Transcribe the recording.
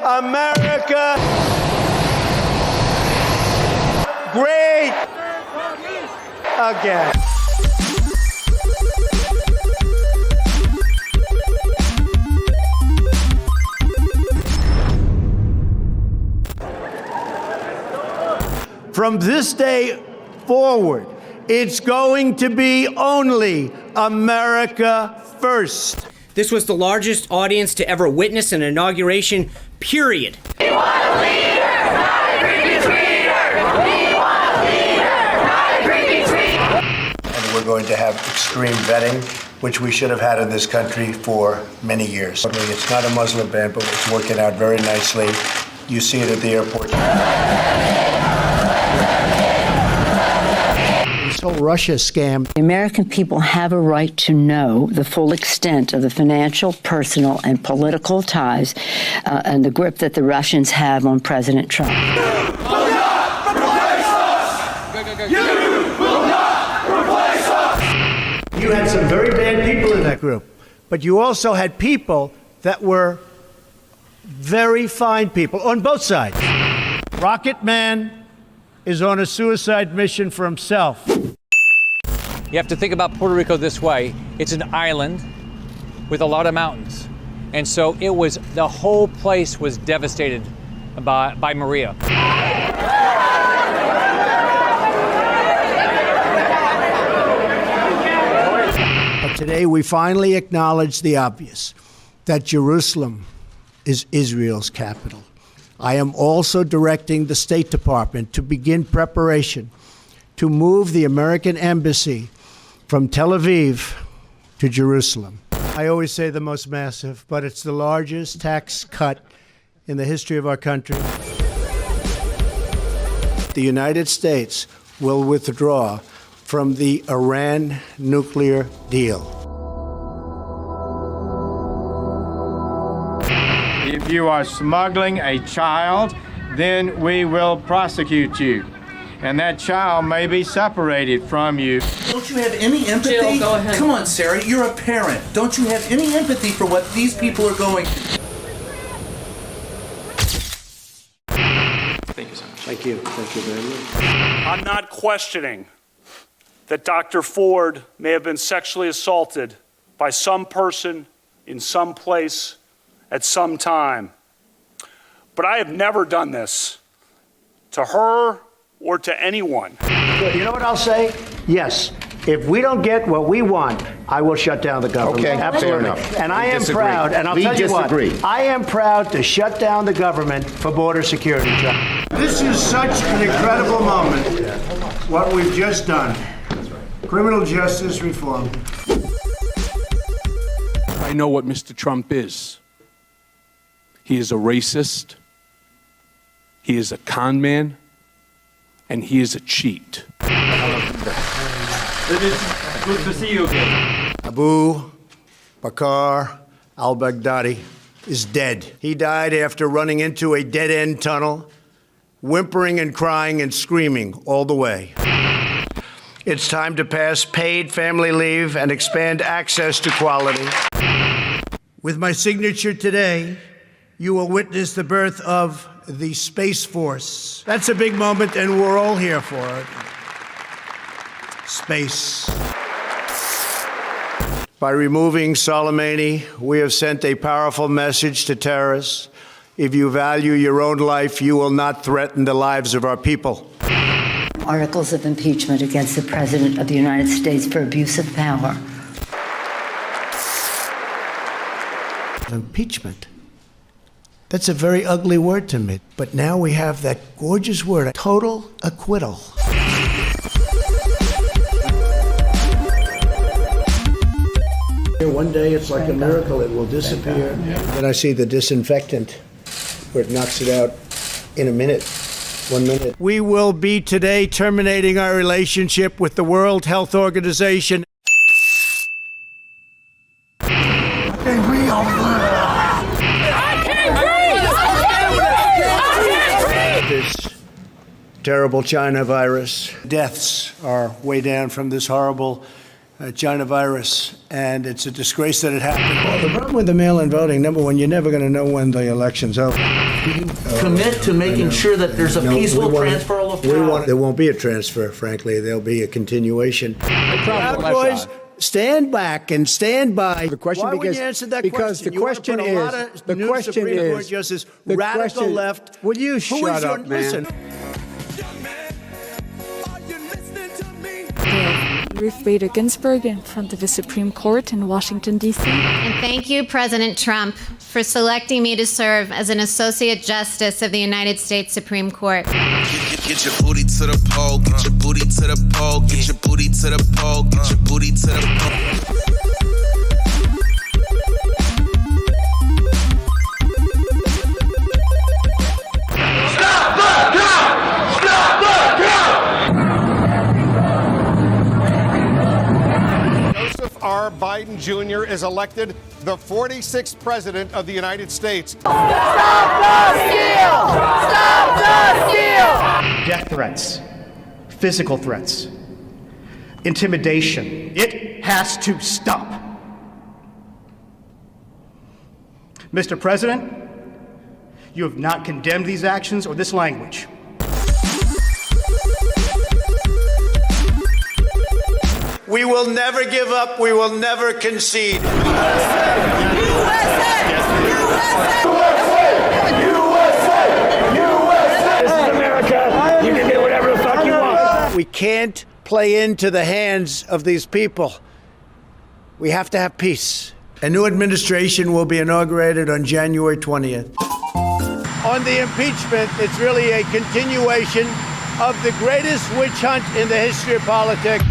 America great again. From this day forward, it's going to be only America first. This was the largest audience to ever witness an inauguration, period. We want a leader, not a creepy tweeter. We want a leader, not a creepy tweeter. And we're going to have extreme vetting, which we should have had in this country for many years. It's not a Muslim ban, but it's working out very nicely. You see it at the airport. This whole Russia scam. The American people have a right to know the full extent of the financial, personal, and political ties and the grip that the Russians have on President Trump. You will not replace us! You will not replace us! You had some very bad people in that group, but you also had people that were very fine people on both sides. Rocket Man is on a suicide mission for himself. You have to think about Puerto Rico this way. It's an island with a lot of mountains. And so the whole place was devastated by Maria. But today we finally acknowledge the obvious, that Jerusalem is Israel's capital. I am also directing the State Department to begin preparation to move the American embassy from Tel Aviv to Jerusalem. I always say the most massive, but it's the largest tax cut in the history of our country. The United States will withdraw from the Iran nuclear deal. If you are smuggling a child, then we will prosecute you. And that child may be separated from you. Don't you have any empathy? Jill, go ahead. Come on, Sarah, you're a parent. Don't you have any empathy for what these people are going through? Thank you so much. Thank you. Thank you very much. I'm not questioning that Dr. Ford may have been sexually assaulted by some person in some place at some time. But I have never done this to her or to anyone. You know what I'll say? Yes. If we don't get what we want, I will shut down the government. Okay, absolutely. fair enough. And I am proud, and I'll tell you what, I am proud to shut down the government for border security. This is such an incredible moment, what we've just done. Criminal justice reform. I know what Mr. Trump is. He is a racist, he is a con man, and he is a cheat. It is good to see you again. Abu Bakr al-Baghdadi is dead. He died after running into a dead-end tunnel, whimpering and crying and screaming all the way. It's time to pass paid family leave and expand access to quality. With my signature today, you will witness the birth of the Space Force. That's a big moment, and we're all here for it. Space. By removing Soleimani, we have sent a powerful message to terrorists. If you value your own life, you will not threaten the lives of our people. Articles of impeachment against the President of the United States for abuse of power. Impeachment. That's a very ugly word to me, but now we have that gorgeous word, total acquittal. One day it's like a miracle, it will disappear. Then I see the disinfectant, where it knocks it out in a minute, 1 minute. We will be today terminating our relationship with the World Health Organization. This terrible China virus. Deaths are way down from this horrible China virus, and it's a disgrace that it happened. Well, the problem with the mail-in voting, number one, you're never going to know when the election's over. Commit to making sure that there's a peaceful transfer of power. There won't be a transfer, frankly. There'll be a continuation. Proud Boys, stand back and stand by. The question, Why wouldn't you answer that question? The question is, Justice, radical left. Will you shut up, man? Listen. Ruth Bader Ginsburg in front of the Supreme Court in Washington, D.C. And thank you, President Trump, for selecting me to serve as an Associate Justice of the United States Supreme Court. Get your booty to the pole, get your booty to the pole, get your booty to the pole, get your booty to the pole. R. Biden Jr. is elected the 46th President of the United States. Stop the steal! Stop the steal! Death threats, physical threats, intimidation. It has to stop. Mr. President, you have not condemned these actions or this language. We will never give up. We will never concede. We can't play into the hands of these people. We have to have peace. A new administration will be inaugurated on January 20th. On the impeachment, it's really a continuation of the greatest witch hunt in the history of politics.